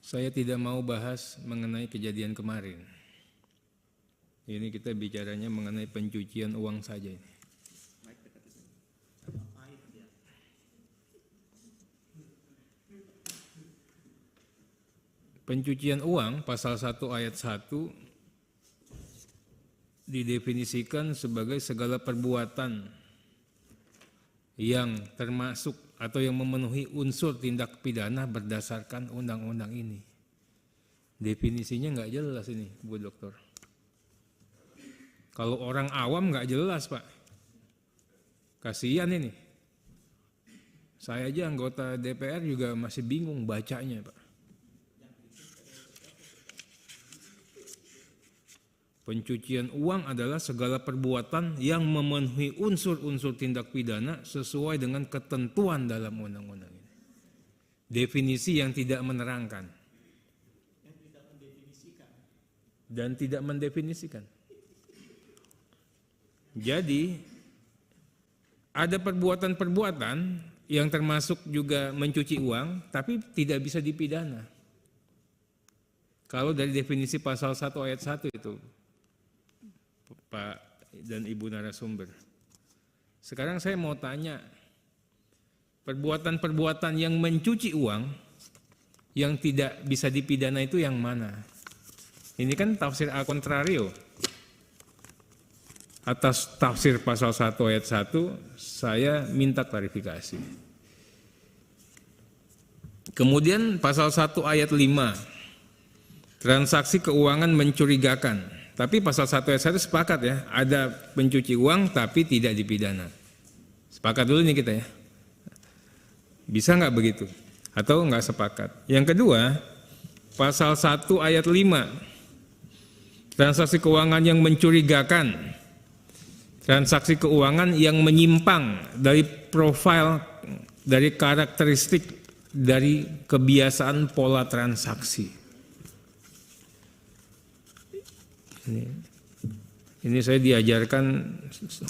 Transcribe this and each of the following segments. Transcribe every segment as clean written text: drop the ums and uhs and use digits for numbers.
Saya tidak mau bahas mengenai kejadian kemarin. Ini kita bicaranya mengenai pencucian uang saja ini. Pencucian uang pasal 1 ayat 1 didefinisikan sebagai segala perbuatan yang termasuk atau yang memenuhi unsur tindak pidana berdasarkan undang-undang ini. Definisinya nggak jelas ini, Bu Dokter. Kalau orang awam nggak jelas, Pak. Kasihan ini. Saya aja anggota DPR juga masih bingung bacanya, Pak. Pencucian uang adalah segala perbuatan yang memenuhi unsur-unsur tindak pidana sesuai dengan ketentuan dalam undang-undang ini. Definisi yang tidak menerangkan. Dan tidak mendefinisikan. Jadi, ada perbuatan-perbuatan yang termasuk juga mencuci uang, tapi tidak bisa dipidana. Kalau dari definisi pasal 1 ayat 1 itu, Pak dan Ibu narasumber. Sekarang saya mau tanya, perbuatan-perbuatan yang mencuci uang yang tidak bisa dipidana itu yang mana? Ini kan tafsir a contrario. Atas tafsir pasal 1 ayat 1, saya minta klarifikasi. Kemudian pasal 1 ayat 5, transaksi keuangan mencurigakan. Tapi pasal 1 ayat 1 sepakat ya, ada pencuci uang tapi tidak dipidana. Sepakat dulu nih kita ya. Bisa nggak begitu? Atau nggak sepakat? Yang kedua, pasal 1 ayat 5, transaksi keuangan yang mencurigakan. Transaksi keuangan yang menyimpang dari profil, dari karakteristik, dari kebiasaan pola transaksi. Ini saya diajarkan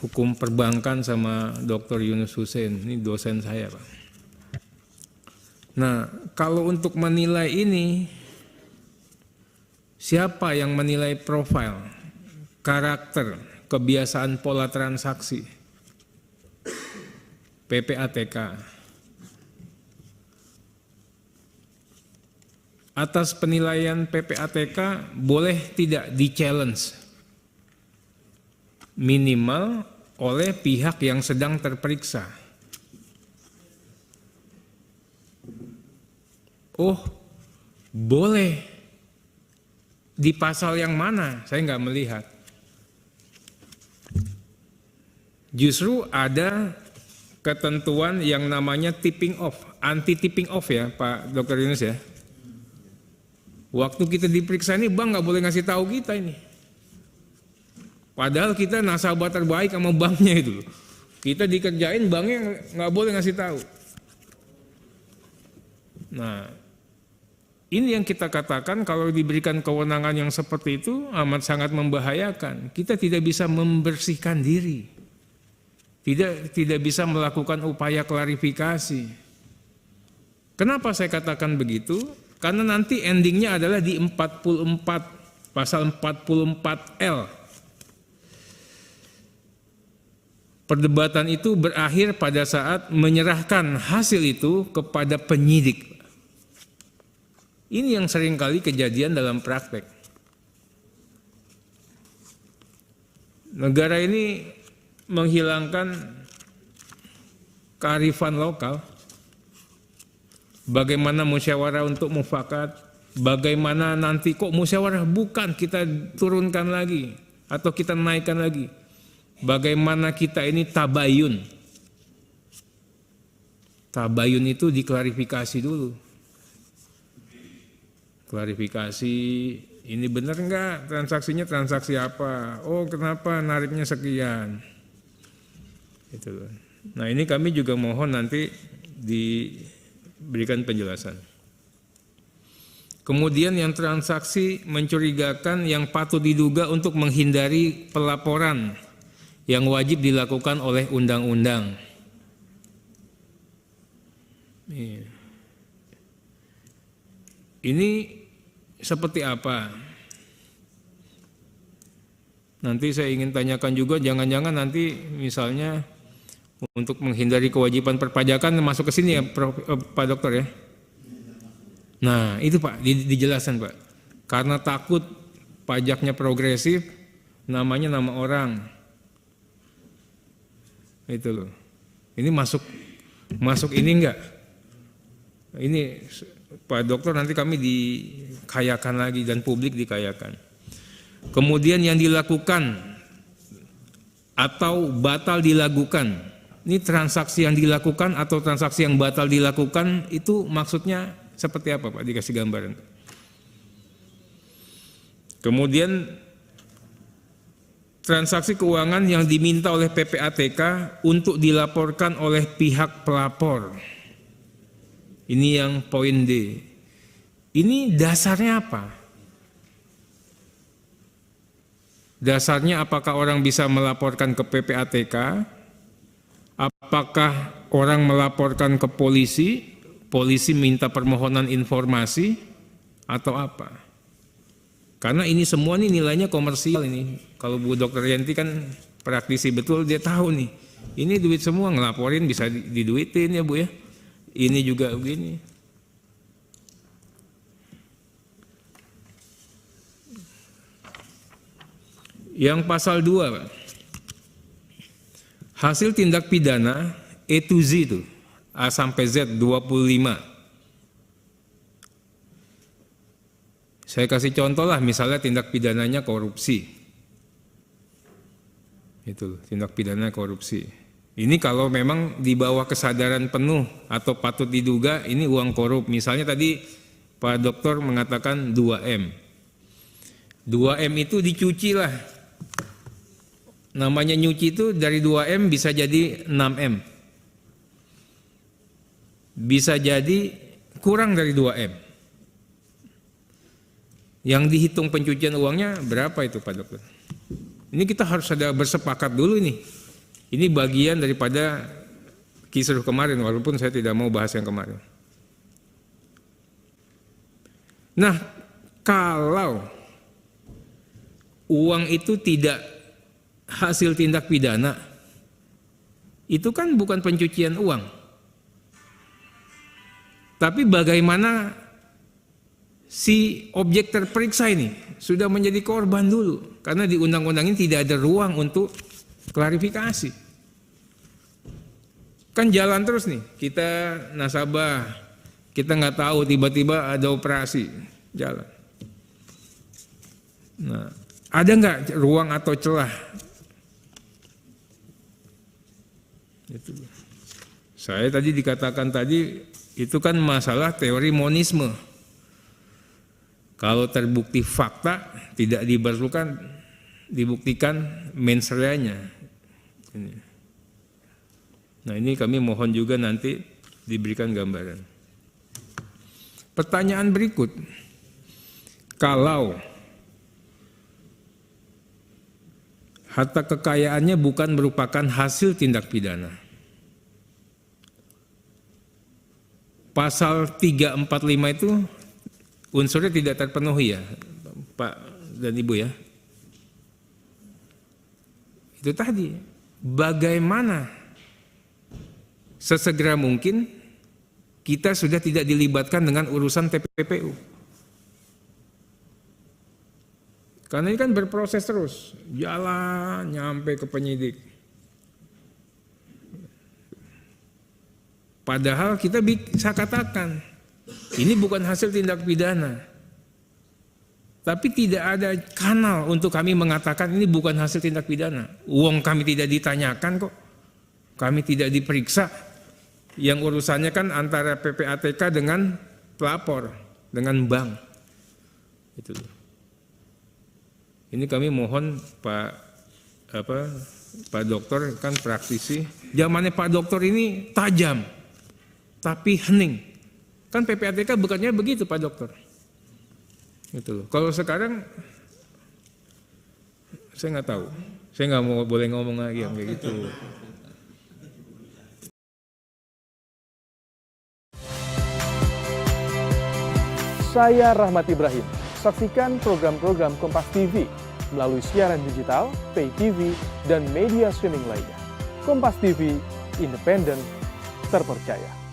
hukum perbankan sama Dr. Yunus Hussein, ini dosen saya, Pak. Nah, kalau untuk menilai ini, siapa yang menilai profil, karakter, kebiasaan pola transaksi? PPATK. Atas penilaian PPATK boleh tidak di-challenge minimal oleh pihak yang sedang terperiksa. Oh, boleh. Di pasal yang mana? Saya nggak melihat. Justru ada ketentuan yang namanya tipping off, anti tipping off ya Pak Dr. Yunus ya. Waktu kita diperiksa ini bank nggak boleh ngasih tahu kita ini. Padahal kita nasabah terbaik sama banknya itu. Kita dikerjain banknya nggak boleh ngasih tahu. Nah, ini yang kita katakan kalau diberikan kewenangan yang seperti itu amat sangat membahayakan. Kita tidak bisa membersihkan diri. Tidak bisa melakukan upaya klarifikasi. Kenapa saya katakan begitu? Karena nanti endingnya adalah di 44, pasal 44L. Perdebatan itu berakhir pada saat menyerahkan hasil itu kepada penyidik. Ini yang seringkali kejadian dalam praktek. Negara ini menghilangkan kearifan lokal. Bagaimana musyawarah untuk mufakat, bagaimana nanti kok musyawarah bukan kita turunkan lagi atau kita naikkan lagi. Bagaimana kita ini tabayun. Tabayun itu diklarifikasi dulu. Klarifikasi, ini benar enggak transaksinya transaksi apa? Oh, kenapa nariknya sekian? Itu. Nah, ini kami juga mohon nanti diberikan penjelasan. Kemudian yang transaksi mencurigakan yang patut diduga untuk menghindari pelaporan yang wajib dilakukan oleh undang-undang. Ini seperti apa? Nanti saya ingin tanyakan juga, jangan-jangan nanti misalnya untuk menghindari kewajiban perpajakan masuk ke sini ya Pak Dokter ya. Nah itu Pak, dijelaskan Pak. Karena takut pajaknya progresif, namanya nama orang. Itu loh. Ini masuk ini enggak? Ini Pak Dokter nanti kami dikayakan lagi dan publik dikayakan. Kemudian yang dilakukan atau batal dilakukan. Ini transaksi yang dilakukan atau transaksi yang batal dilakukan itu maksudnya seperti apa Pak? Dikasih gambaran. Kemudian transaksi keuangan yang diminta oleh PPATK untuk dilaporkan oleh pihak pelapor. Ini yang poin D. Ini dasarnya apa? Dasarnya apakah orang bisa melaporkan ke PPATK? Apakah orang melaporkan ke polisi? Polisi minta permohonan informasi atau apa? Karena ini semua nih nilainya komersial ini. Kalau Bu Dr. Yanti kan praktisi betul, dia tahu nih. Ini duit semua, ngelaporin bisa diduitin ya Bu ya. Ini juga begini. Yang pasal 2 Pak. Hasil tindak pidana E to Z itu, A sampai Z 25. Saya kasih contoh lah, misalnya tindak pidananya korupsi. Itu tindak pidana korupsi. Ini kalau memang di bawah kesadaran penuh atau patut diduga ini uang korup. Misalnya tadi Pak Dokter mengatakan 2M. 2M itu dicuci lah. Namanya nyuci itu dari 2M bisa jadi 6M. Bisa jadi kurang dari 2M. Yang dihitung pencucian uangnya berapa itu Pak Dokter? Ini kita harus ada bersepakat dulu nih. Ini bagian daripada kisruh kemarin, walaupun saya tidak mau bahas yang kemarin. Nah, kalau uang itu tidak hasil tindak pidana, itu kan bukan pencucian uang. Tapi bagaimana si objek terperiksa ini sudah menjadi korban dulu, karena di undang-undang ini tidak ada ruang untuk klarifikasi. Kan jalan terus nih, kita nasabah, kita nggak tahu tiba-tiba ada operasi jalan. Nah, ada nggak ruang atau celah? Itu. Saya tadi dikatakan tadi itu kan masalah teori monisme. Kalau terbukti fakta tidak diperlukan dibuktikan mens reanya. Nah ini kami mohon juga nanti diberikan gambaran. Pertanyaan berikut, kalau harta kekayaannya bukan merupakan hasil tindak pidana, pasal 345 itu unsurnya tidak terpenuhi ya Pak dan Ibu ya. Itu tadi, bagaimana sesegera mungkin kita sudah tidak dilibatkan dengan urusan TPPU. Karena ini kan berproses terus, jalan nyampe ke penyidik. Padahal kita bisa katakan, ini bukan hasil tindak pidana. Tapi tidak ada kanal untuk kami mengatakan ini bukan hasil tindak pidana. Uang kami tidak ditanyakan kok. Kami tidak diperiksa. Yang urusannya kan antara PPATK dengan pelapor, dengan bank. Itu. Ini kami mohon Pak Dokter kan praktisi. Zamannya Pak Dokter ini tajam, tapi hening. Kan PPATK bukannya begitu Pak Dokter. Gitu loh. Kalau sekarang saya nggak tahu, saya nggak mau boleh ngomong lagi yang kayak gitu. Saya Rahmat Ibrahim. Saksikan program-program Kompas TV melalui siaran digital, pay TV, dan media streaming lainnya. Kompas TV, independen, terpercaya.